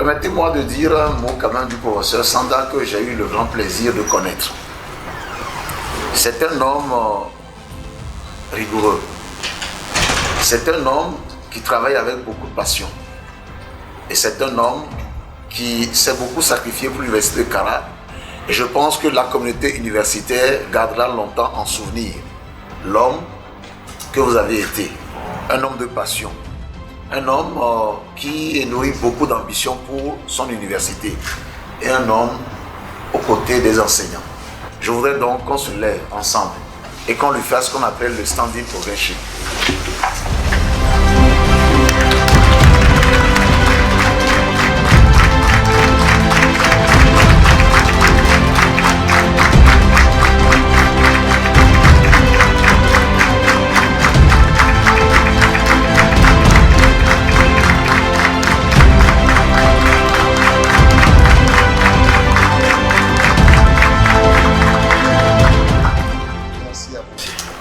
Permettez-moi de dire un mot quand même du professeur Sanda que j'ai eu le grand plaisir de connaître. C'est un homme rigoureux. C'est un homme qui travaille avec beaucoup de passion. Et c'est un homme qui s'est beaucoup sacrifié pour l'Université de Kara. Et je pense que la communauté universitaire gardera longtemps en souvenir l'homme que vous avez été. Un homme de passion. Un homme qui nourrit beaucoup d'ambition pour son université. Et un homme aux côtés des enseignants. Je voudrais donc qu'on se lève ensemble et qu'on lui fasse ce qu'on appelle le standing ovation.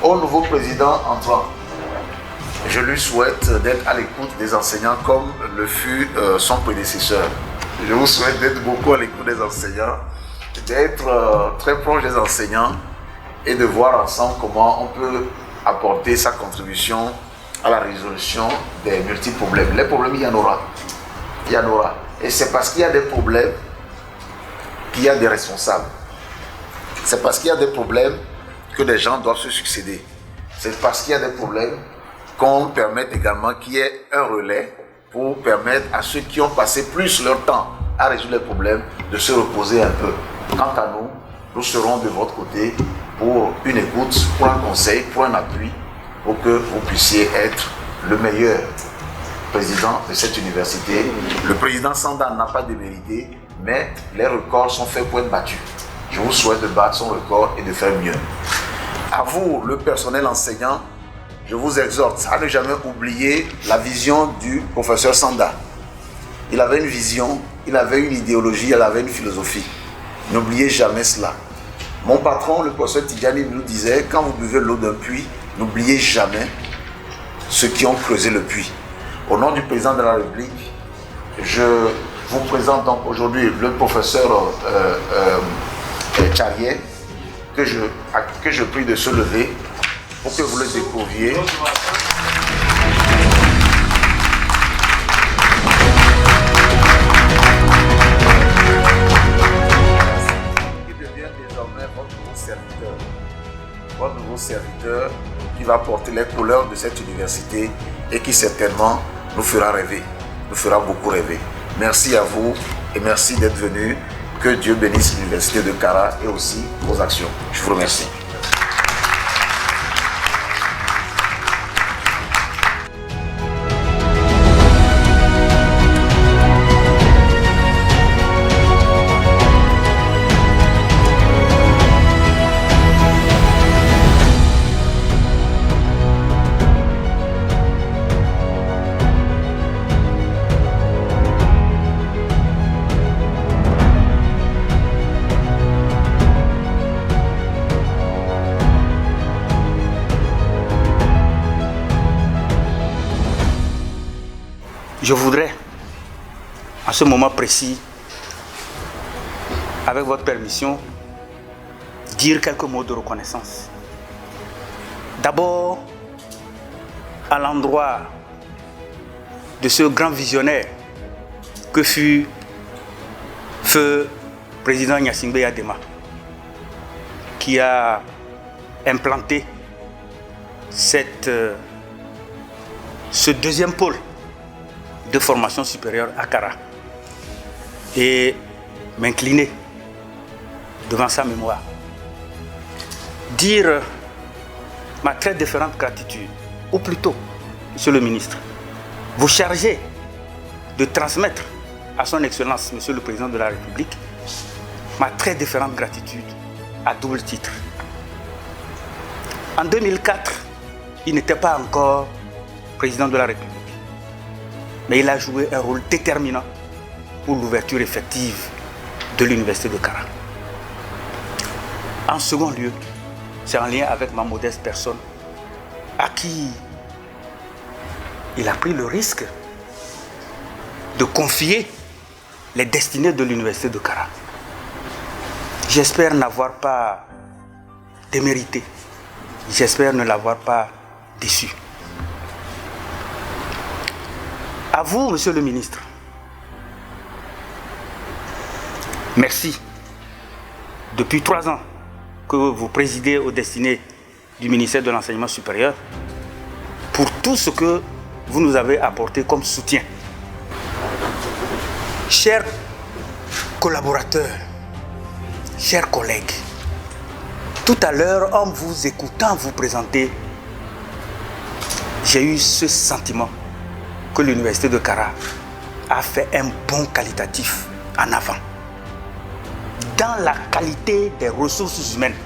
Au nouveau président entrant, je lui souhaite d'être à l'écoute des enseignants comme le fut son prédécesseur. Je vous souhaite d'être beaucoup à l'écoute des enseignants, d'être très proche des enseignants et de voir ensemble comment on peut apporter sa contribution à la résolution des multiples problèmes. Les problèmes, il y en aura. Il y en aura. Et c'est parce qu'il y a des problèmes qu'il y a des responsables. C'est parce qu'il y a des problèmes que des gens doivent se succéder. C'est parce qu'il y a des problèmes qu'on permette également qu'il y ait un relais pour permettre à ceux qui ont passé plus leur temps à résoudre les problèmes de se reposer un peu. Quant à nous, nous serons de votre côté pour une écoute, pour un conseil, pour un appui, pour que vous puissiez être le meilleur président de cette université. Le président Sanda n'a pas démérité, mais les records sont faits pour être battus. Je vous souhaite de battre son record et de faire mieux. À vous, le personnel enseignant, je vous exhorte à ne jamais oublier la vision du professeur Sanda. Il avait une vision, il avait une idéologie, il avait une philosophie. N'oubliez jamais cela. Mon patron, le professeur Tidjani, nous disait, quand vous buvez l'eau d'un puits, n'oubliez jamais ceux qui ont creusé le puits. Au nom du président de la République, je vous présente donc aujourd'hui le professeur Charrier, que je prie de se lever pour que vous le découvriez. Il devient désormais votre nouveau serviteur qui va porter les couleurs de cette université et qui certainement nous fera rêver, nous fera beaucoup rêver. Merci à vous et merci d'être venu. Que Dieu bénisse l'Université de Kara et aussi vos actions. Je vous remercie. Je voudrais, à ce moment précis, avec votre permission, dire quelques mots de reconnaissance. D'abord, à l'endroit de ce grand visionnaire que fut feu président Gnassingbé Yadema, qui a implanté ce deuxième pôle de formation supérieure à Kara, et m'incliner devant sa mémoire, dire ma très différente gratitude, ou plutôt, Monsieur le ministre, vous chargez de transmettre à son Excellence, Monsieur le Président de la République, ma très différente gratitude à double titre. En 2004, il n'était pas encore Président de la République, mais il a joué un rôle déterminant pour l'ouverture effective de l'Université de Kara. En second lieu, c'est en lien avec ma modeste personne, à qui il a pris le risque de confier les destinées de l'université de Kara. J'espère n'avoir pas démérité. J'espère ne l'avoir pas déçu. À vous, monsieur le ministre, merci. Depuis 3 ans que vous présidez aux destinées du ministère de l'Enseignement supérieur pour tout ce que vous nous avez apporté comme soutien. Chers collaborateurs, chers collègues, tout à l'heure, en vous écoutant vous présenter, j'ai eu ce sentiment que l'université de Kara a fait un bond qualitatif en avant dans la qualité des ressources humaines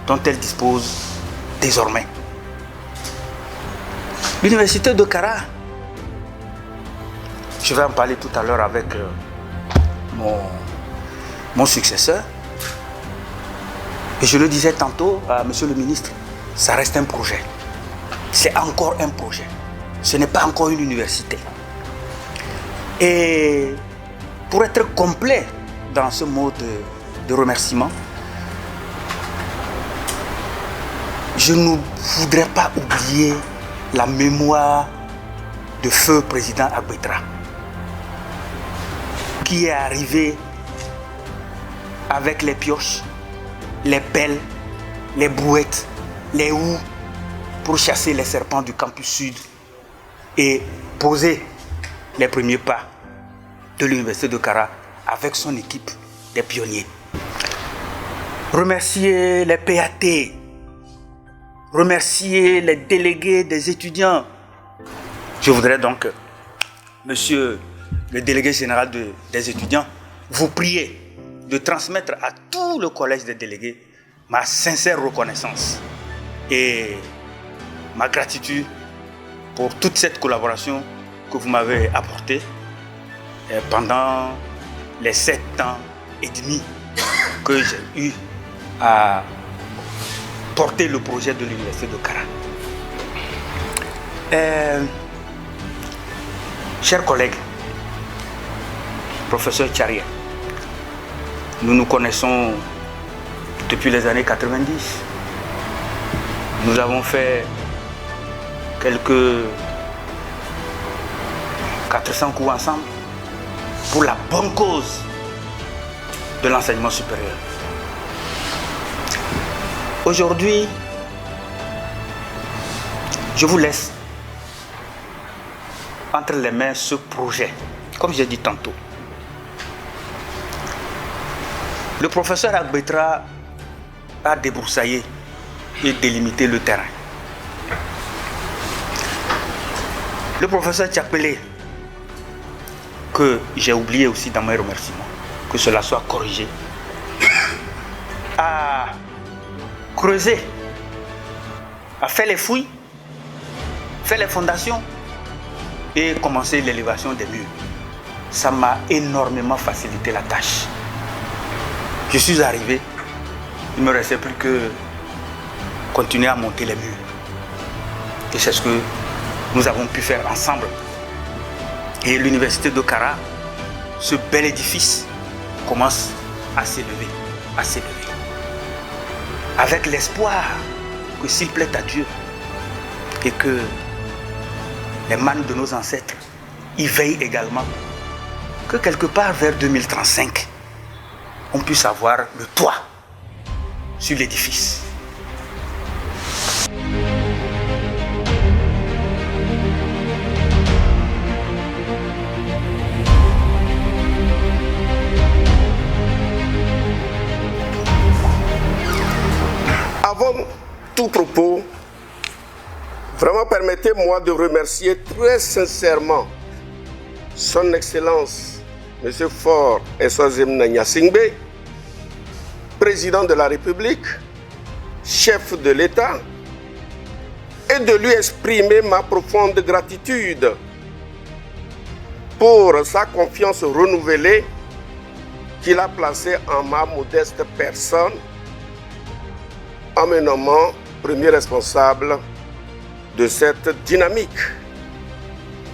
dont elle dispose désormais. L'université de Kara, je vais en parler tout à l'heure avec mon successeur, et je le disais tantôt à monsieur le ministre, ça reste un projet. C'est encore un projet. Ce n'est pas encore une université. Et pour être complet dans ce mot de remerciement, je ne voudrais pas oublier la mémoire de feu président Agbetra, qui est arrivé avec les pioches, les pelles, les brouettes, les houes pour chasser les serpents du campus sud et poser les premiers pas de l'université de Kara avec son équipe des pionniers. Remercier les PAT, remercier les délégués des étudiants. Je voudrais donc, monsieur le délégué général des étudiants, vous prier de transmettre à tout le collège des délégués ma sincère reconnaissance et ma gratitude pour toute cette collaboration que vous m'avez apportée pendant les 7 ans et demi que j'ai eu à porter le projet de l'université de Kara. Chers collègues, professeur Tcharia, nous nous connaissons depuis les années 90. Nous avons fait quelques 400 coups ensemble pour la bonne cause de l'enseignement supérieur. Aujourd'hui, je vous laisse entre les mains ce projet, comme j'ai dit tantôt. Le professeur Agbetra a débroussaillé et délimité le terrain. Le professeur Tchapelé, que j'ai oublié aussi dans mes remerciements, que cela soit corrigé, a creusé, a fait les fouilles, fait les fondations et commencé l'élévation des murs. Ça m'a énormément facilité la tâche. Je suis arrivé, il ne me restait plus que continuer à monter les murs. Et c'est ce que nous avons pu faire ensemble. Et l'université de Kara, ce bel édifice, commence à s'élever, à s'élever. Avec l'espoir que s'il plaît à Dieu et que les mânes de nos ancêtres y veillent également, que quelque part vers 2035, on puisse avoir le toit sur l'édifice. Avant tout propos, vraiment permettez-moi de remercier très sincèrement Son Excellence M. Faure Eswazimna Nyasingbe, président de la République, chef de l'État, et de lui exprimer ma profonde gratitude pour sa confiance renouvelée qu'il a placée en ma modeste personne en me nommant premier responsable de cette dynamique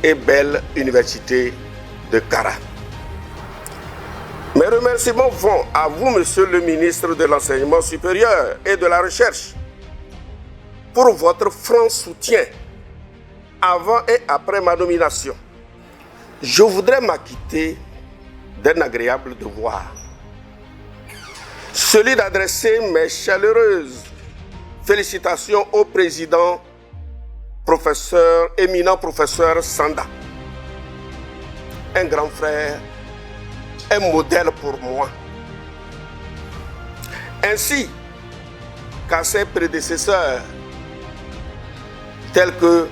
et belle université de Kara. Mes remerciements vont à vous, Monsieur le ministre de l'Enseignement supérieur et de la Recherche, pour votre franc soutien avant et après ma nomination. Je voudrais m'acquitter d'un agréable devoir, celui d'adresser mes chaleureuses félicitations au président, éminent professeur Sanda, un grand frère, un modèle pour moi, ainsi qu'à ses prédécesseurs, tels que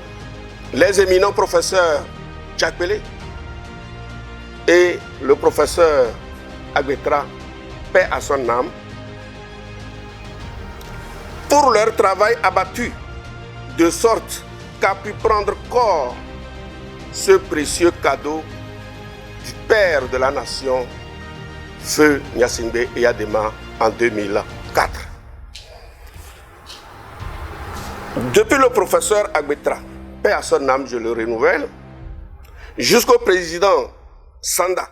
les éminents professeurs Tchakwele et le professeur Agbetra, paix à son âme, pour leur travail abattu, de sorte qu'a pu prendre corps ce précieux cadeau du père de la nation, Feu Gnassingbé Eyadema, en 2004. Depuis le professeur Agbetra, paix à son âme, je le renouvelle, jusqu'au président Sanda,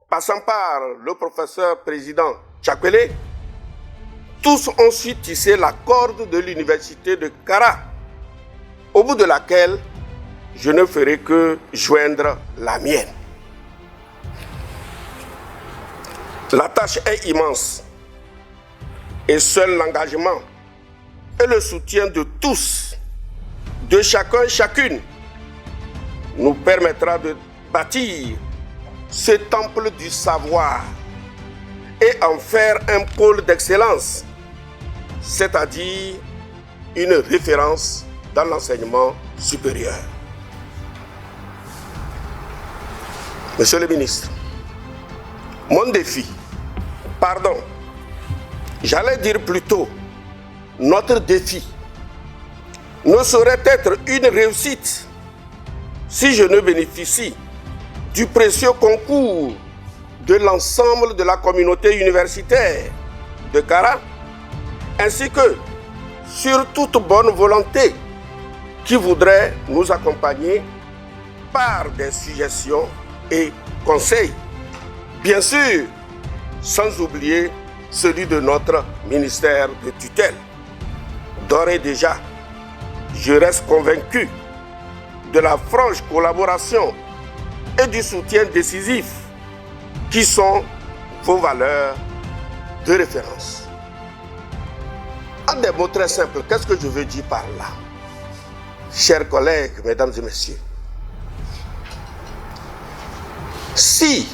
passant par le professeur président Tchakwele, tous ont su tisser la corde de l'université de Kara, au bout de laquelle je ne ferai que joindre la mienne. La tâche est immense et seul l'engagement et le soutien de tous, de chacun et chacune, nous permettra de bâtir ce temple du savoir et en faire un pôle d'excellence, c'est-à-dire une référence dans l'enseignement supérieur. Monsieur le ministre, mon défi, j'allais dire plutôt notre défi, ne saurait être une réussite si je ne bénéficie du précieux concours de l'ensemble de la communauté universitaire de Kara, ainsi que sur toute bonne volonté qui voudrait nous accompagner par des suggestions et conseils. Bien sûr, sans oublier celui de notre ministère de tutelle. D'ores et déjà, je reste convaincu de la franche collaboration et du soutien décisif qui sont vos valeurs de référence. En des mots très simples, qu'est-ce que je veux dire par là? Chers collègues, mesdames et messieurs, si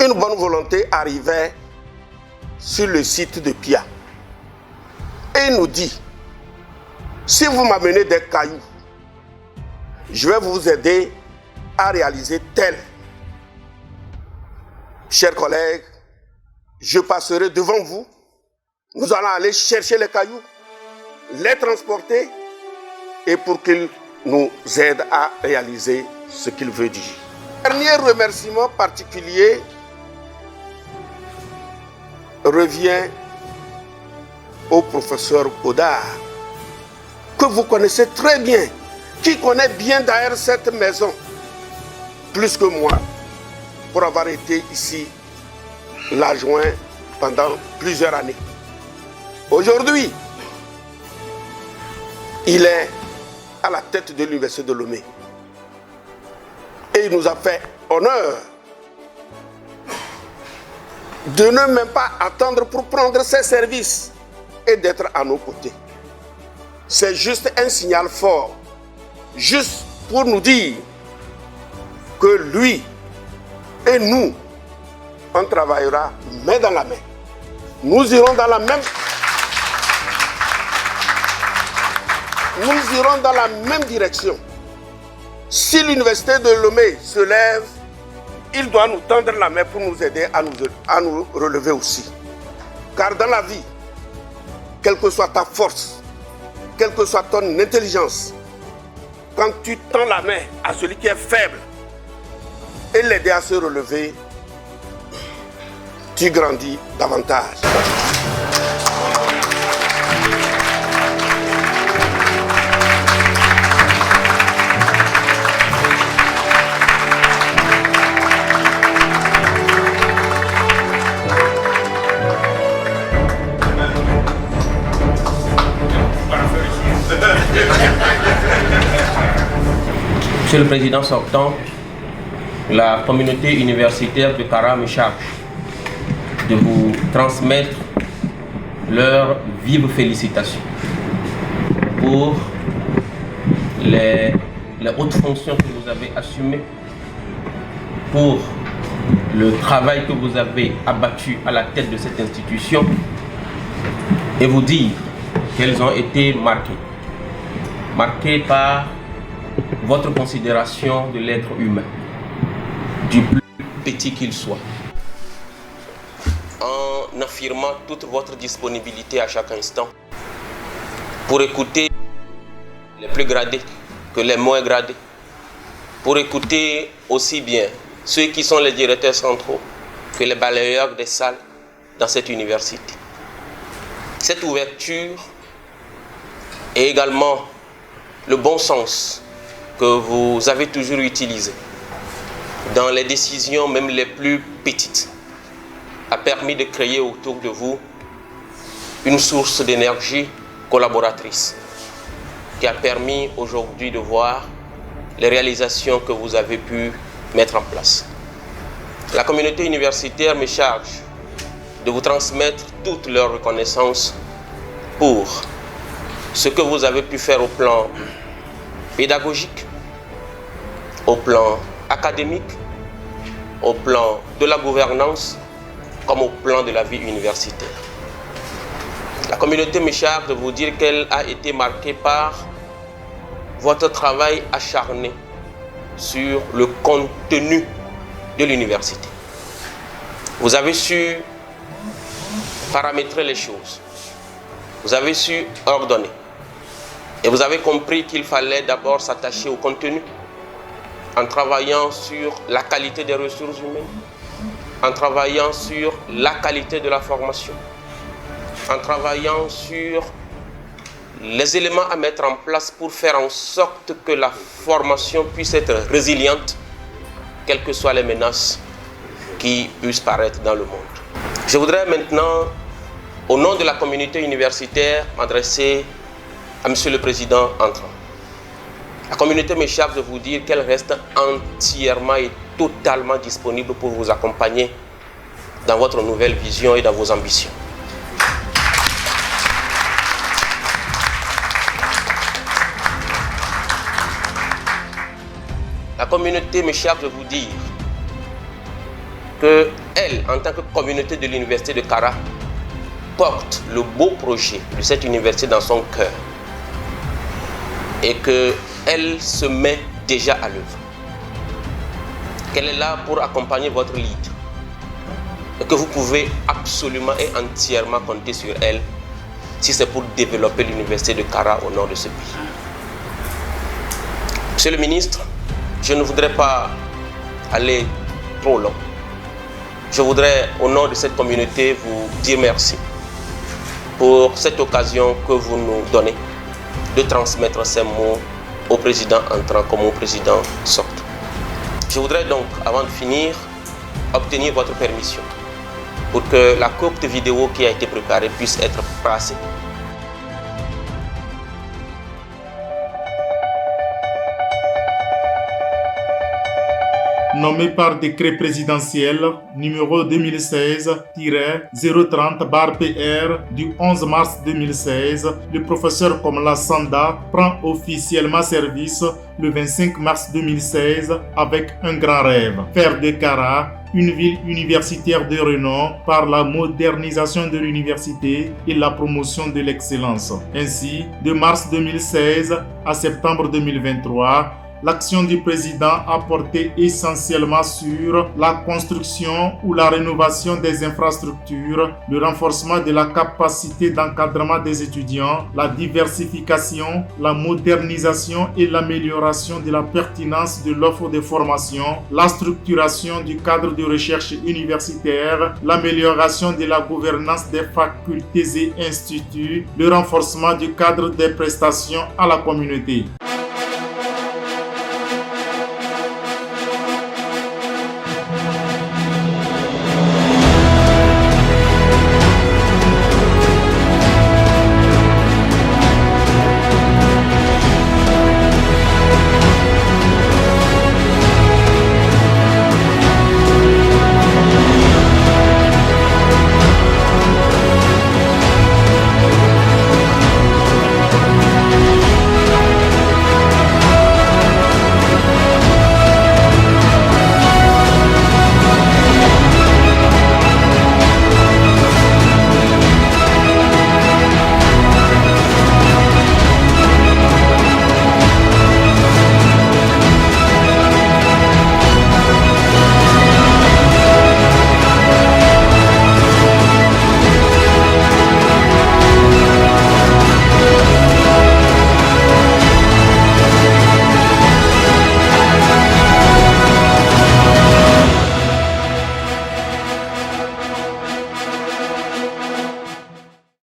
une bonne volonté arrivait sur le site de Pia et nous dit, si vous m'amenez des cailloux, je vais vous aider à réaliser tel. Chers collègues, je passerai devant vous. Nous allons aller chercher les cailloux, les transporter et pour qu'ils nous aident à réaliser ce qu'il veut dire. Dernier remerciement particulier revient au professeur Godard, que vous connaissez très bien, qui connaît bien d'ailleurs cette maison, plus que moi, pour avoir été ici l'adjoint pendant plusieurs années. Aujourd'hui, il est à la tête de l'université de Lomé. Et il nous a fait honneur de ne même pas attendre pour prendre ses services et d'être à nos côtés. C'est juste un signal fort, juste pour nous dire que lui et nous, on travaillera main dans la main. Nous irons dans la même direction. Si l'université de Lomé se lève, il doit nous tendre la main pour nous aider à nous relever aussi. Car dans la vie, quelle que soit ta force, quelle que soit ton intelligence, quand tu tends la main à celui qui est faible et l'aider à se relever, tu grandis davantage. Monsieur le Président sortant, la communauté universitaire de Kara me charge de vous transmettre leurs vives félicitations pour les hautes fonctions que vous avez assumées, pour le travail que vous avez abattu à la tête de cette institution, et vous dire qu'elles ont été marquées par votre considération de l'être humain, du plus petit qu'il soit, en affirmant toute votre disponibilité à chaque instant pour écouter les plus gradés que les moins gradés, pour écouter aussi bien ceux qui sont les directeurs centraux que les balayeurs des salles dans cette université. Cette ouverture et également le bon sens que vous avez toujours utilisé dans les décisions même les plus petites a permis de créer autour de vous une source d'énergie collaboratrice qui a permis aujourd'hui de voir les réalisations que vous avez pu mettre en place. La communauté universitaire me charge de vous transmettre toute leur reconnaissance pour ce que vous avez pu faire au plan pédagogique, au plan académique, au plan de la gouvernance, comme au plan de la vie universitaire. La communauté me charge de vous dire qu'elle a été marquée par votre travail acharné sur le contenu de l'université. Vous avez su paramétrer les choses. Vous avez su ordonner. Et vous avez compris qu'il fallait d'abord s'attacher au contenu en travaillant sur la qualité des ressources humaines, en travaillant sur la qualité de la formation, en travaillant sur les éléments à mettre en place pour faire en sorte que la formation puisse être résiliente, quelles que soient les menaces qui puissent paraître dans le monde. Je voudrais maintenant, au nom de la communauté universitaire, m'adresser à Monsieur le Président entrant. La communauté me charge de vous dire qu'elle reste entièrement et totalement disponible pour vous accompagner dans votre nouvelle vision et dans vos ambitions. La communauté me charge de vous dire qu'elle, en tant que communauté de l'université de Kara, porte le beau projet de cette université dans son cœur et qu'elle se met déjà à l'œuvre. Qu'elle est là pour accompagner votre lead et que vous pouvez absolument et entièrement compter sur elle si c'est pour développer l'université de Kara au nord de ce pays. Monsieur le ministre, je ne voudrais pas aller trop long. Je voudrais, au nom de cette communauté, vous dire merci pour cette occasion que vous nous donnez de transmettre ces mots au président entrant comme au président sortant. Je voudrais donc, avant de finir, obtenir votre permission pour que la courte vidéo qui a été préparée puisse être passée. Nommé par décret présidentiel numéro 2016-030/PR du 11 mars 2016, le professeur Komla Sanda prend officiellement service le 25 mars 2016 avec un grand rêve, faire de Kara une ville universitaire de renom par la modernisation de l'université et la promotion de l'excellence. Ainsi, de mars 2016 à septembre 2023, l'action du président a porté essentiellement sur la construction ou la rénovation des infrastructures, le renforcement de la capacité d'encadrement des étudiants, la diversification, la modernisation et l'amélioration de la pertinence de l'offre de formation, la structuration du cadre de recherche universitaire, l'amélioration de la gouvernance des facultés et instituts, le renforcement du cadre des prestations à la communauté.